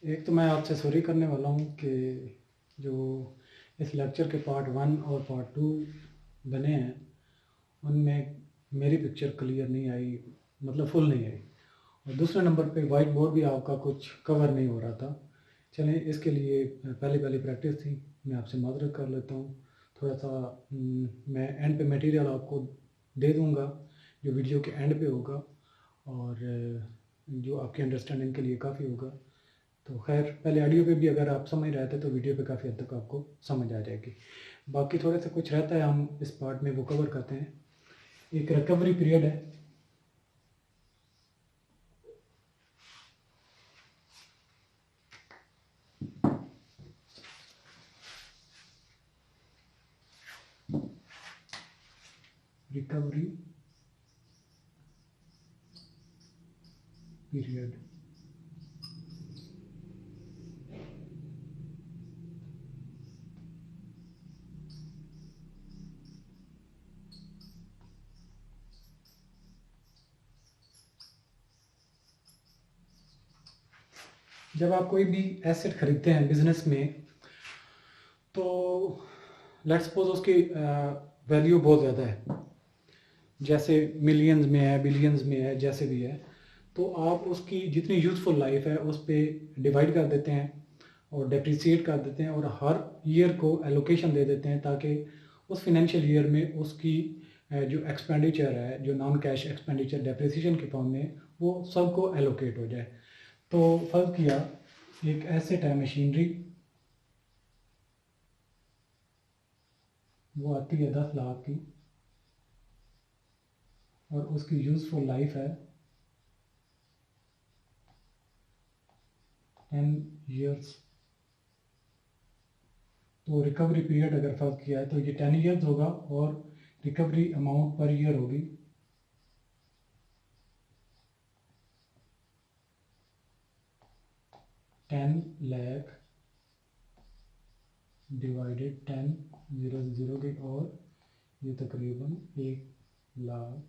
एक तो मैं आपसे सॉरी करने वाला हूँ कि जो इस लेक्चर के पार्ट 1 और पार्ट 2 बने हैं उनमें मेरी पिक्चर क्लियर नहीं आई, मतलब फुल नहीं आई। और दूसरे नंबर पे वाइट बोर्ड भी आपका कुछ कवर नहीं हो रहा था। चलें, इसके लिए पहली पहली प्रैक्टिस थी, मैं आपसे माजरत कर लेता हूँ। थोड़ा सा मैं एंड पे मटेरियल आपको दे दूँगा जो वीडियो के एंड पे होगा, और जो आपकी अंडरस्टैंडिंग के लिए काफ़ी होगा। तो खैर, पहले ऑडियो पे भी अगर आप समझ रहे थे तो वीडियो पे काफ़ी हद तक आपको समझ आ जाएगी। बाकी थोड़े से कुछ रहता है, हम इस पार्ट में वो कवर करते हैं। एक रिकवरी पीरियड है, रिकवरी पीरियड। जब आप कोई भी एसेट खरीदते हैं बिजनेस में, तो लेट्स सपोज उसकी वैल्यू बहुत ज़्यादा है, जैसे मिलियंस में है, बिलियंस में है, जैसे भी है। तो आप उसकी जितनी यूज़फुल लाइफ है उस पर डिवाइड कर देते हैं और डेप्रिसिएट कर देते हैं, और हर ईयर को एलोकेशन दे देते हैं ताकि उस फिनेंशियल ईयर में उसकी जो एक्सपेंडिचर है, जो नॉन कैश एक्सपेंडिचर डेप्रिसिएशन के फॉर्म में, वो सबको एलोकेट हो जाए। तो फर्ज किया एक एसेट है मशीनरी, वो आती है 10 लाख की और उसकी यूज़फुल लाइफ है 10 ईयर्स। तो रिकवरी पीरियड अगर फर्क किया है तो ये 10 ईयर्स होगा, और रिकवरी अमाउंट पर ईयर होगी 10 लाख डिवाइडेड 10 0 की, और ये तकरीबन 1 lakh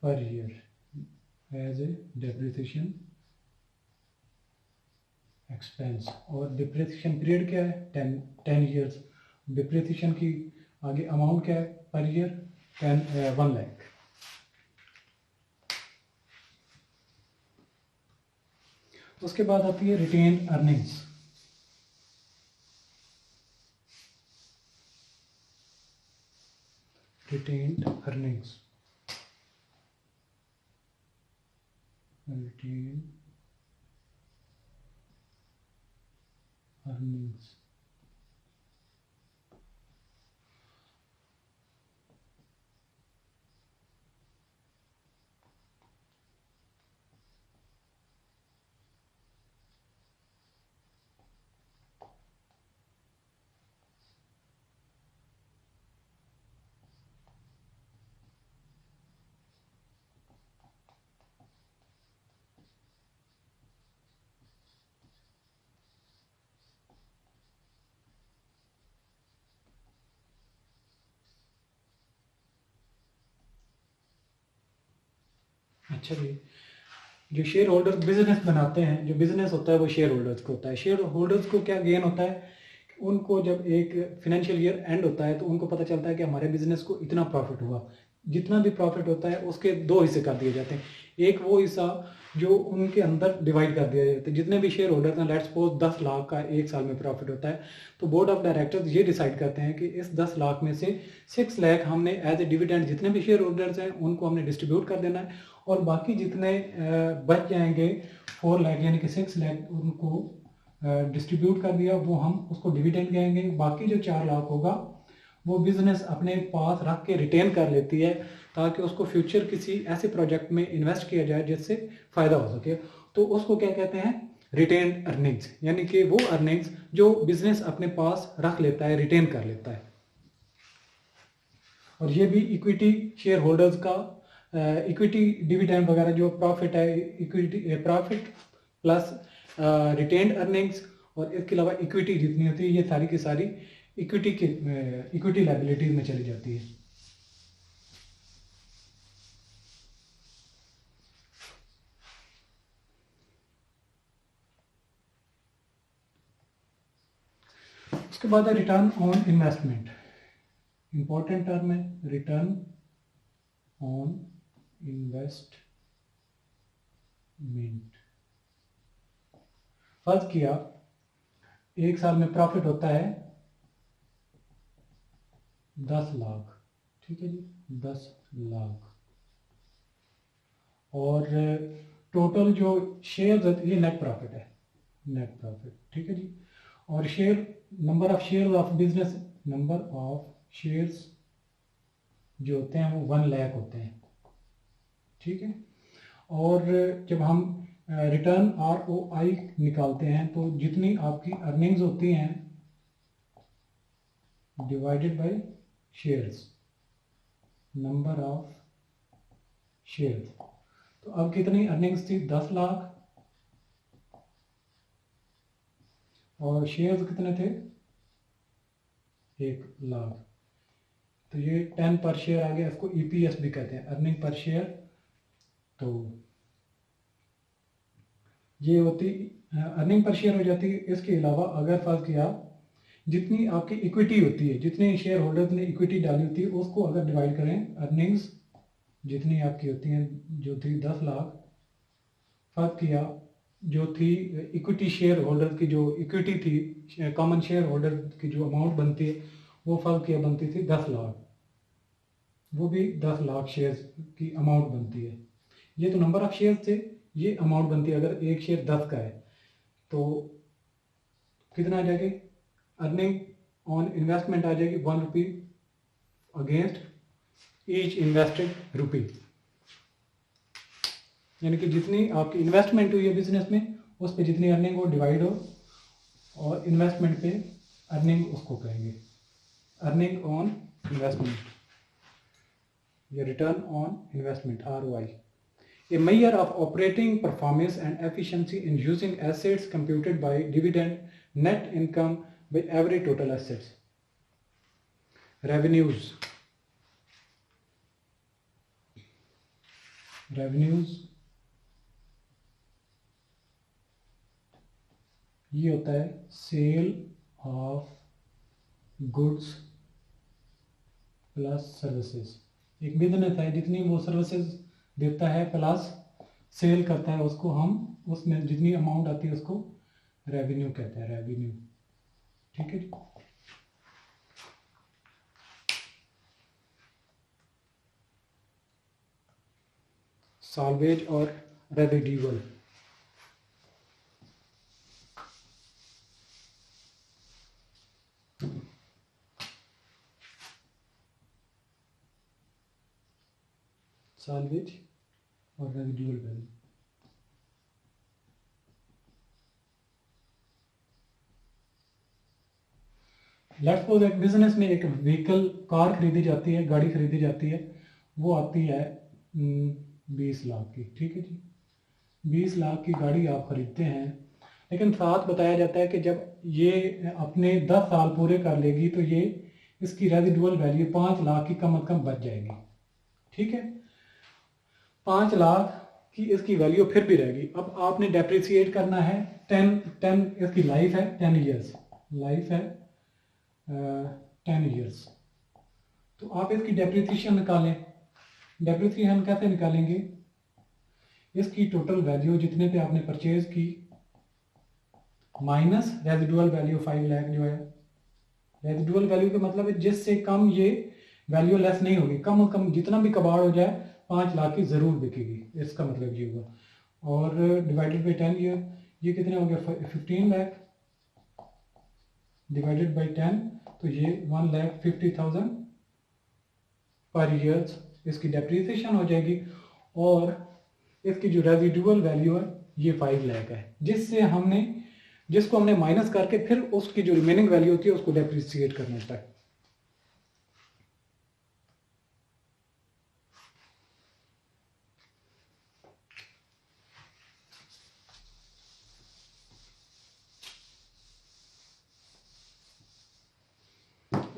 per year as a depreciation expense. और डिप्रिसिएशन पीरियड क्या है? 10 ईयर्स। डिप्रिसिएशन की आगे अमाउंट क्या है पर ईयर? 1 लाख। उसके बाद आती है retained earnings. Retained earnings, retained earnings. अच्छा जी, जो शेयर होल्डर बिजनेस बनाते हैं, जो बिजनेस होता है वो शेयर होल्डर्स को होता है। शेयर होल्डर्स को क्या गेन होता है? उनको जब एक फिनेंशियल ईयर एंड होता है तो उनको पता चलता है कि हमारे बिजनेस को इतना प्रॉफिट हुआ। जितना भी प्रॉफिट होता है उसके दो हिस्से कर दिए जाते हैं। एक वो हिस्सा जो उनके अंदर डिवाइड कर दिया जाता है। जितने भी शेयर होल्डर्स हैं, लेट्स सपोज 10 लाख का एक साल में प्रॉफिट होता है, तो बोर्ड ऑफ डायरेक्टर्स ये डिसाइड करते हैं कि इस 10 लाख में से 6 लाख हमने एज ए डिविडेंड जितने भी शेयर होल्डर्स हैं उनको हमने डिस्ट्रीब्यूट कर देना है, और बाकी जितने बच जाएंगे 4 लाख यानी कि 6 लाख उनको डिस्ट्रीब्यूट कर दिया, वो हम उसको डिविडेंड कहेंगे। बाकी जो 4 लाख होगा वो बिजनेस अपने पास रख के रिटेन कर लेती है ताकि उसको फ्यूचर किसी ऐसे प्रोजेक्ट में इन्वेस्ट किया जाए जिससे फ़ायदा हो सके। तो उसको क्या कहते हैं? रिटेन अर्निंग्स, यानी कि वो अर्निंग्स जो बिजनेस अपने पास रख लेता है, रिटेन कर लेता है। और ये भी इक्विटी शेयर होल्डर्स का इक्विटी डिविडेंड वगैरह जो प्रॉफिट है, equity profit plus retained earnings, और इसके अलावा इक्विटी जितनी होती है ये सारी की सारी इक्विटी के इक्विटी लायबिलिटीज में चली जाती है। उसके बाद है return on investment. Important term है रिटर्न ऑन इन्वेस्टमेंट। फर्ज किया एक साल में प्रॉफिट होता है 10 लाख, ठीक है जी, 10 लाख, और टोटल जो शेयर, ये नेट प्रॉफिट है, नेट प्रॉफिट, ठीक है जी। और share, number of share of business, number of shares जो होते हैं वो 1 लाख होते हैं, ठीक है। और जब हम रिटर्न ROI निकालते हैं तो जितनी आपकी अर्निंग्स होती हैं divided by shares, number of shares, तो अब कितनी अर्निंग्स थी 10 लाख, और शेयर्स कितने थे 1 लाख, तो ये 10 पर शेयर आ गया। इसको EPS भी कहते हैं, अर्निंग पर शेयर। तो ये होती अर्निंग पर शेयर हो जाती है। इसके अलावा अगर फर्ज किया जितनी आपकी इक्विटी होती है, जितने शेयर होल्डर्स ने इक्विटी डाली होती है, उसको अगर डिवाइड करें, अर्निंग्स जितनी आपकी होती हैं जो थी 10 लाख, फर्ज किया जो थी इक्विटी शेयर होल्डर की, जो इक्विटी थी कॉमन शेयर होल्डर की जो अमाउंट बनती है वो फर्ज किया बनती थी 10 लाख, वो भी 10 लाख शेयर्स की अमाउंट बनती है। ये तो नंबर ऑफ शेयर्स थे, ये अमाउंट बनती है। अगर एक शेयर 10 का है तो कितना आ जाएगी अर्निंग ऑन इन्वेस्टमेंट, आ जाएगी 1 रुपी अगेंस्ट ईच इन्वेस्टेड रुपी, यानी कि जितनी आपकी इन्वेस्टमेंट हुई है बिजनेस में उस पर जितनी अर्निंग हो डिवाइड हो, और इन्वेस्टमेंट पे अर्निंग उसको कहेंगे अर्निंग ऑन इन्वेस्टमेंट, या return on investment ROI। A measure of operating performance and efficiency in using assets computed by dividend net income by average total assets. Revenues. Revenues ये होता है sale of goods plus services. एक business है, जितनी वो services देता है plus cell करता है, उसको हम उसमें जितनी अमाउंट आती है उसको रेवेन्यू कहते हैं, रेवेन्यू, ठीक है जी। साल्वेज और रेसिडुअल। साल्वेज और रेसिडुअल वैल्यू। लेट्स सपोज एक बिजनेस में एक व्हीकल, कार खरीदी जाती है, गाड़ी खरीदी जाती है, वो आती है 20 लाख की, ठीक है जी। 20 लाख की गाड़ी आप खरीदते हैं, लेकिन साथ बताया जाता है कि जब ये अपने 10 साल पूरे कर लेगी तो ये इसकी रेसिडुअल वैल्यू 5 लाख की कम अज कम बच जाएगी, ठीक है। 5 लाख की इसकी वैल्यू फिर भी रहेगी। अब आपने डेप्रिसिएट करना है 10 इसकी लाइफ है 10 ईयर्स, लाइफ है 10 ईयर्स, तो आप इसकी डेप्रिसिएशन निकालें। डेप्रिसिएशन कैसे निकालेंगे, इसकी टोटल वैल्यू जितने पे आपने परचेज की माइनस रेजिडुअल वैल्यू 5 लाख जो है। रेजिडुअल वैल्यू का मतलब है जिससे कम ये वैल्यू लेस नहीं होगी, कम से कम जितना भी कबाड़ हो जाए 5 लाख की जरूर बिकेगी, इसका मतलब ये होगा। और डिवाइडेड बाई 10 ईयर, ये कितने हो गया 15 लाख डिवाइडेड बाई 10, तो ये 1,50,000 पर ईयर इसकी डेप्रिसिएशन हो जाएगी। और इसकी जो रेजिडुअल वैल्यू है ये 5 लाख है, जिसको हमने माइनस करके फिर उसकी जो रिमेनिंग वैल्यू होती है उसको डेप्रिसिएट करना होता है।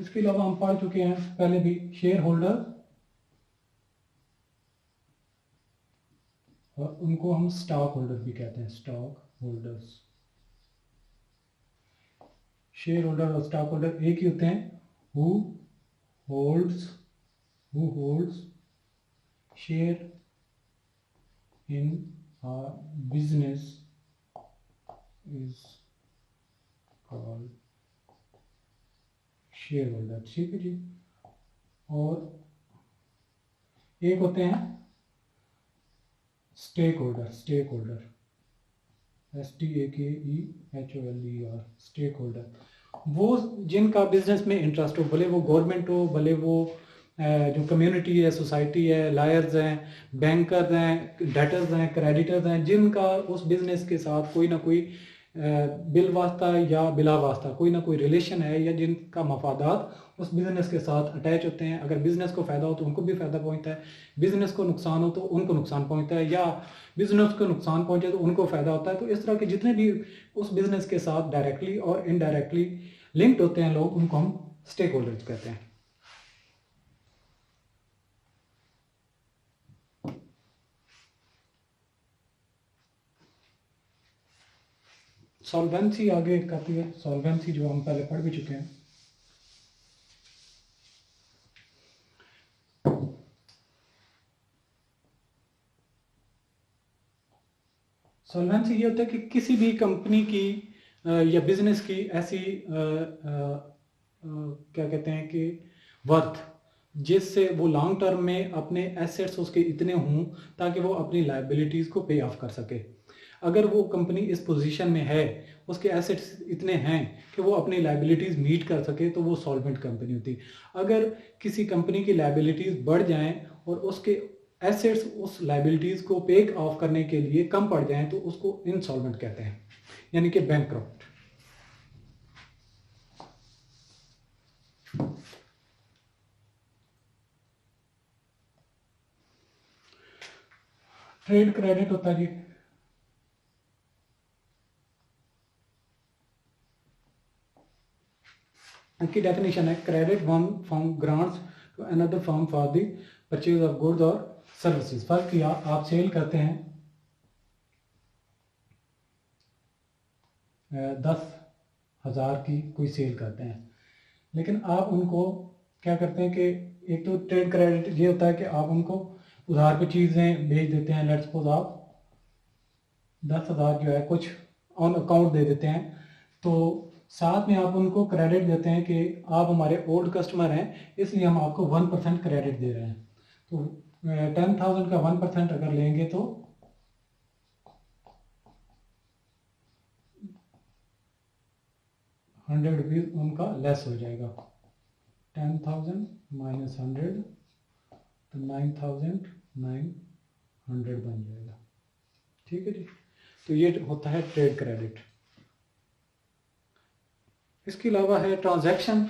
इसके अलावा हम पढ़ चुके हैं पहले भी शेयर होल्डर, और उनको हम स्टॉक होल्डर भी कहते हैं, स्टॉक होल्डर्स। शेयर होल्डर और स्टॉक होल्डर एक ही होते हैं। Who holds share in a business is called share holder. ठीक है जी। और एक होते हैं stake holder STAKEHOLDER stake holder, वो जिनका बिजनेस में इंटरेस्ट हो, भले वो गवर्नमेंट हो, भले वो जो कम्युनिटी है, सोसाइटी है, लायर्स हैं, बैंकर्स हैं, डेटर्स हैं, क्रेडिटर्स हैं, जिनका उस बिजनेस के साथ कोई ना कोई बिल वास्ता या बिला वास्ता कोई ना कोई रिलेशन है, या जिनका मफादात उस बिज़नेस के साथ अटैच होते हैं। अगर बिज़नेस को फ़ायदा हो तो उनको भी फ़ायदा पहुंचता है, बिज़नेस को नुकसान हो तो उनको नुकसान पहुंचता है, या बिज़नेस को नुकसान पहुंचे तो उनको फ़ायदा होता है। तो इस तरह के जितने भी उस बिज़नेस के साथ डायरेक्टली और इनडायरेक्टली लिंक्ड होते हैं लोग, उनको हम स्टेक होल्डर्स कहते हैं। सॉल्वेंसी आगे कहती है, सॉल्वेंसी जो हम पहले पढ़ भी चुके हैं। सॉल्वेंसी ये होता है कि किसी भी कंपनी की या बिजनेस की ऐसी क्या कहते हैं कि वर्थ, जिससे वो लॉन्ग टर्म में अपने एसेट्स उसके इतने हों ताकि वो अपनी लायबिलिटीज़ को पे ऑफ कर सके। अगर वो कंपनी इस पोजीशन में है, उसके एसेट्स इतने हैं कि वो अपनी लायबिलिटीज़ मीट कर सके, तो वो सॉल्वेंट कंपनी होती। अगर किसी कंपनी की लायबिलिटीज़ बढ़ जाएं और उसके एसेट्स उस लायबिलिटीज़ को पे ऑफ करने के लिए कम पड़ जाएं, तो उसको इनसॉल्वेंट कहते हैं, यानी कि बैंकक्रप्ट। ट्रेड क्रेडिट होता है जी, की डेफिनेशन है credit one firm grants to another firm for the purchase of goods और सर्विसेज। फर्क किया, आप सेल करते हैं 10,000 की कोई सेल करते हैं, लेकिन आप उनको क्या करते हैं कि एक तो ट्रेड क्रेडिट ये होता है कि आप उनको उधार पे चीज़ें भेज देते हैं। लेट्स सपोज आप 10,000 जो है कुछ ऑन अकाउंट दे देते हैं, तो साथ में आप उनको क्रेडिट देते हैं कि आप हमारे ओल्ड कस्टमर हैं, इसलिए हम आपको 1% क्रेडिट दे रहे हैं। तो 10,000 का 1% अगर लेंगे तो 100 रुपीज़ उनका लेस हो जाएगा। 10,000 माइनस 100 तो 9,900 बन जाएगा। ठीक है जी। तो ये होता है ट्रेड क्रेडिट। इसके अलावा है ट्रांजैक्शन।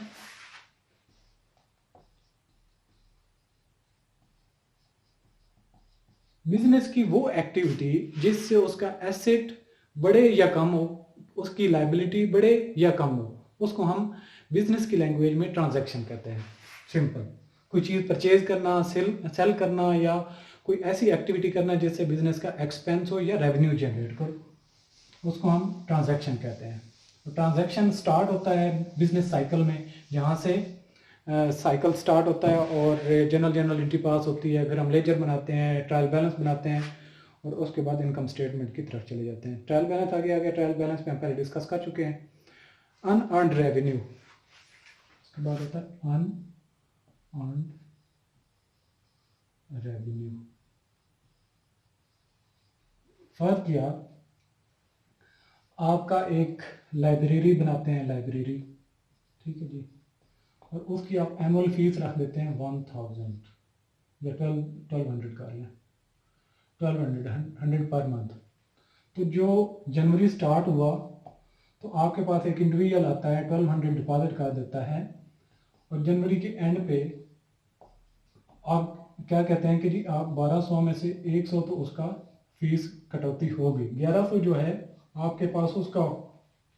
बिजनेस की वो एक्टिविटी जिससे उसका एसेट बढ़े या कम हो, उसकी लायबिलिटी बढ़े या कम हो, उसको हम बिजनेस की लैंग्वेज में ट्रांजैक्शन कहते हैं। सिंपल, कोई चीज़ परचेज करना, सेल करना, या कोई ऐसी एक्टिविटी करना जिससे बिजनेस का एक्सपेंस हो या रेवेन्यू जनरेट करो, उसको हम ट्रांजैक्शन कहते हैं। तो ट्रांजैक्शन स्टार्ट होता है बिजनेस साइकिल में, जहाँ से साइकिल स्टार्ट होता है और जनरल एंट्री पास होती है, फिर हम लेजर बनाते हैं, ट्रायल बैलेंस बनाते हैं, और उसके बाद इनकम स्टेटमेंट की तरफ चले जाते हैं। ट्रायल बैलेंस आगे आ गया। ट्रायल बैलेंस पे हम पहले डिस्कस कर चुके हैं। अनअर्न्ड रेवेन्यू, उसके बाद होता है अनअर्न्ड रेवेन्यू। फर्क किया, आपका एक लाइब्रेरी बनाते हैं, लाइब्रेरी, ठीक है जी, और उसकी आप एनुअल फीस रख देते हैं 1,000 या 1200 कर लें, 1,200 पर मंथ। तो जो जनवरी स्टार्ट हुआ तो आपके पास एक इंडिविजुअल आता है, 1,200 डिपॉजिट कर देता है, और जनवरी के एंड पे आप क्या कहते हैं कि जी आप 1200 में से 100 तो उसका फीस कटौती होगी। 1100 जो है आपके पास उसका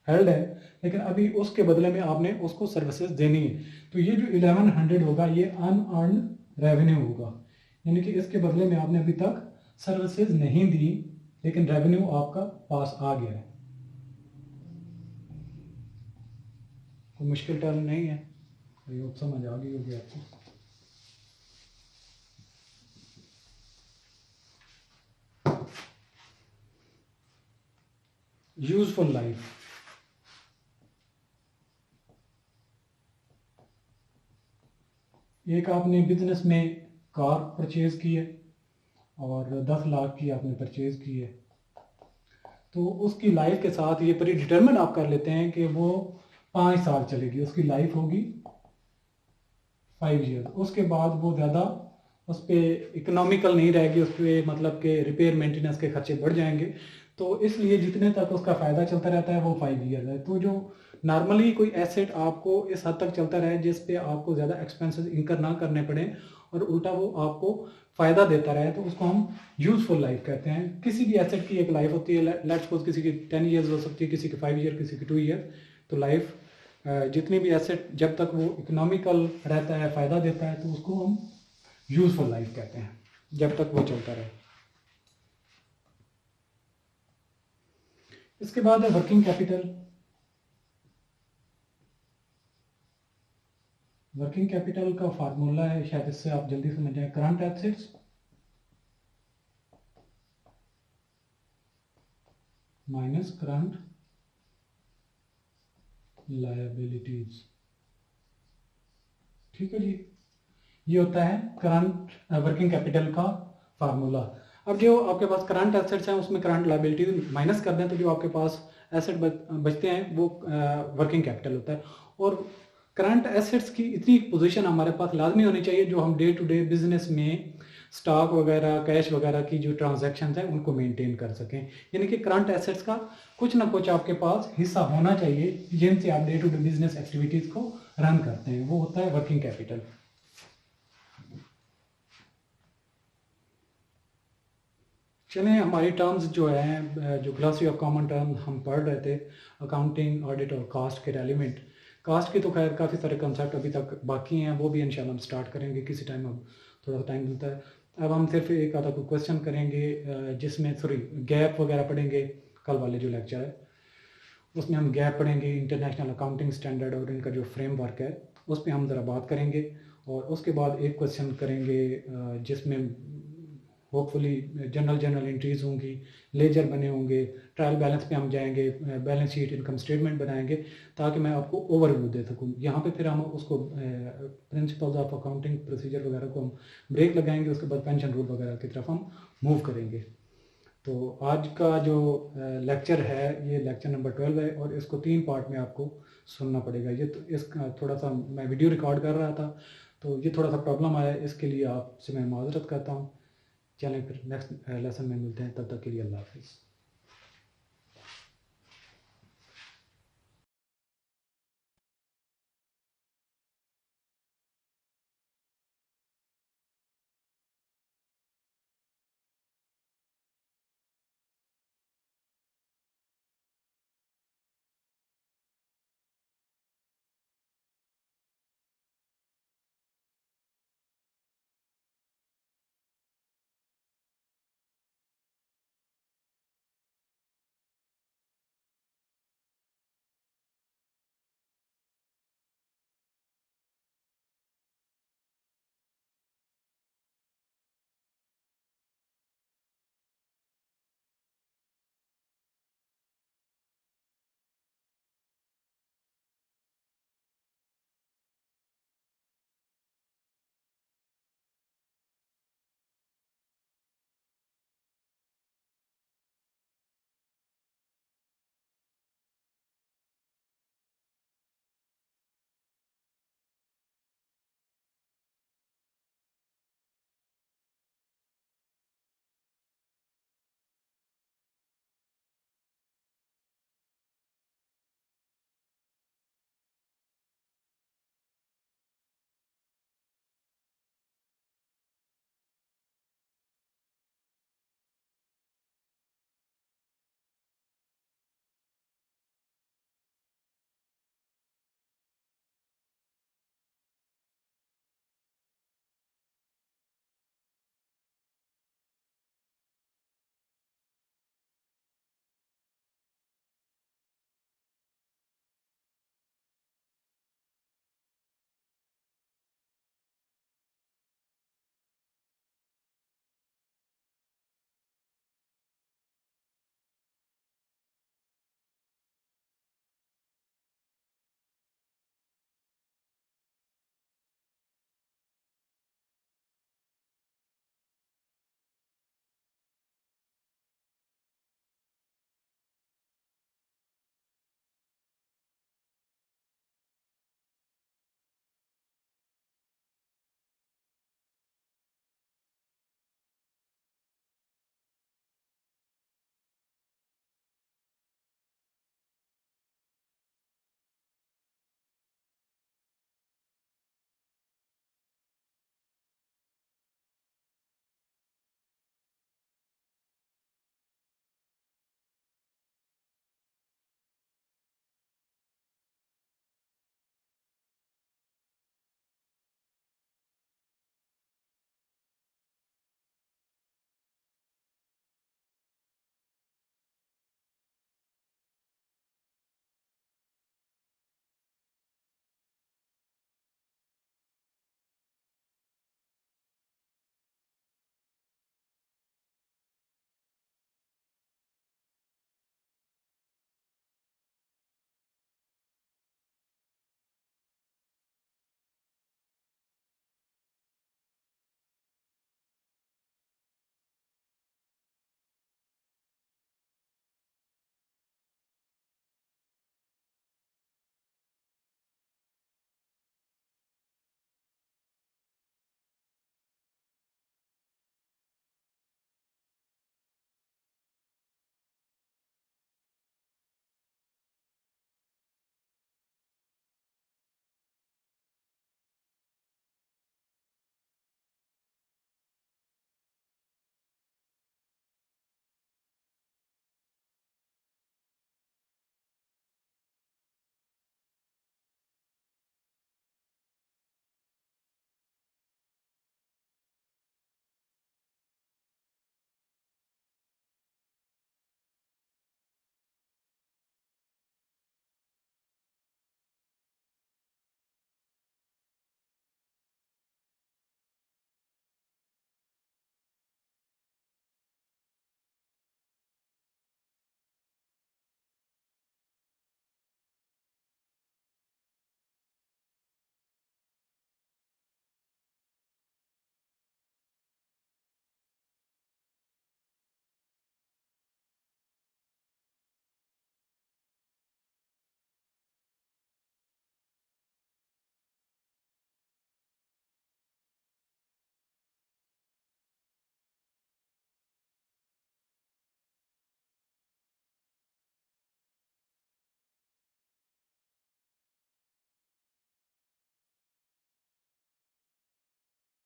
हेल्ड है, लेकिन अभी उसके बदले में आपने उसको सर्विसेज देनी है। तो ये जो 1100 होगा ये अनअर्न रेवेन्यू होगा, यानी कि इसके बदले में आपने अभी तक सर्विसेज नहीं दी, लेकिन रेवेन्यू आपका पास आ गया है। कोई मुश्किल टर्म नहीं है, ये समझ आ गई होगी आपको। यूजफुल लाइफ, एक आपने बिजनेस में कार परचेज की है और 10 लाख की आपने परचेज की है, तो उसकी लाइफ के साथ ये प्री डिटरमिन आप कर लेते हैं कि वो 5 साल चलेगी, उसकी लाइफ होगी 5 ईयर। उसके बाद वो ज़्यादा उस पर इकोनॉमिकल नहीं रहेगी, उस पर मतलब के रिपेयर मेंटेनेंस के खर्चे बढ़ जाएंगे। तो इसलिए जितने तक उसका फ़ायदा चलता रहता है वो 5 ईयर है। तो जो नॉर्मली कोई एसेट आपको इस हद तक चलता रहे जिस पे आपको ज़्यादा एक्सपेंसेस इंकर ना करने पड़े और उल्टा वो आपको फ़ायदा देता रहे, तो उसको हम यूज़फुल लाइफ कहते हैं। किसी भी एसेट की एक लाइफ होती है, लेट्स सपोज किसी की 10 ईयर्स हो सकती है, किसी की 5 ईयर, किसी की 2 ईयर। तो लाइफ जितनी भी एसेट जब तक वो इकोनॉमिकल रहता है, फ़ायदा देता है, तो उसको हम यूज़फुल लाइफ कहते हैं, जब तक वो चलता रहे। इसके बाद है वर्किंग कैपिटल। वर्किंग कैपिटल का फार्मूला है, शायद इससे आप जल्दी समझ जाए, current assets minus current liabilities. ठीक है जी, ये होता है करंट वर्किंग कैपिटल का फार्मूला। अब जो आपके पास करंट एसेट्स हैं उसमें करंट लायबिलिटीज माइनस कर दें तो जो आपके पास एसेट बचते हैं वो वर्किंग कैपिटल होता है। और करंट एसेट्स की इतनी पोजीशन हमारे पास लाजमी होनी चाहिए जो हम डे टू डे बिजनेस में स्टॉक वगैरह, कैश वगैरह की जो ट्रांजैक्शंस हैं उनको मेंटेन कर सकें। यानी कि करंट एसेट्स का कुछ ना कुछ आपके पास हिस्सा होना चाहिए जिनसे आप day to day business activities को रन करते हैं, वो होता है वर्किंग कैपिटल। चलें, हमारी टर्म्स जो हैं, जो ग्लॉसरी ऑफ कॉमन टर्म हम पढ़ रहे थे, अकाउंटिंग, ऑडिट और कास्ट के एलिमेंट। कास्ट की तो खैर काफ़ी सारे कंसेप्ट अभी तक बाकी हैं, वो भी इंशाल्लाह हम स्टार्ट करेंगे किसी टाइम, अब थोड़ा सा टाइम मिलता है। अब हम सिर्फ एक आधा कोई क्वेश्चन करेंगे जिसमें गैप वगैरह पढ़ेंगे। कल वाले जो लेक्चर है उसमें हम गैप पढ़ेंगे, इंटरनेशनल अकाउंटिंग स्टैंडर्ड और इनका जो फ्रेमवर्क है उस पर हम ज़रा बात करेंगे। और उसके बाद एक क्वेश्चन करेंगे जिसमें होपफुली जनरल एंट्रीज होंगी, लेजर बने होंगे, ट्रायल बैलेंस पे हम जाएंगे, बैलेंस शीट, इनकम स्टेटमेंट बनाएंगे, ताकि मैं आपको ओवरव्यू दे सकूं। यहाँ पे फिर हम उसको प्रिंसिपल्स ऑफ अकाउंटिंग प्रोसीजर वगैरह को हम ब्रेक लगाएंगे, उसके बाद पेंशन रूल वगैरह की तरफ हम मूव करेंगे। तो आज का जो लेक्चर है ये लेक्चर नंबर 12 है और इसको 3 पार्ट में आपको सुनना पड़ेगा। ये तो इसका थोड़ा सा मैं वीडियो रिकॉर्ड कर रहा था तो ये थोड़ा सा प्रॉब्लम आया, इसके लिए आपसे मैं माजरत करता हूँ। चलें फिर नेक्स्ट लेसन में मिलते हैं, तब तक के लिए अल्लाह हाफिज़।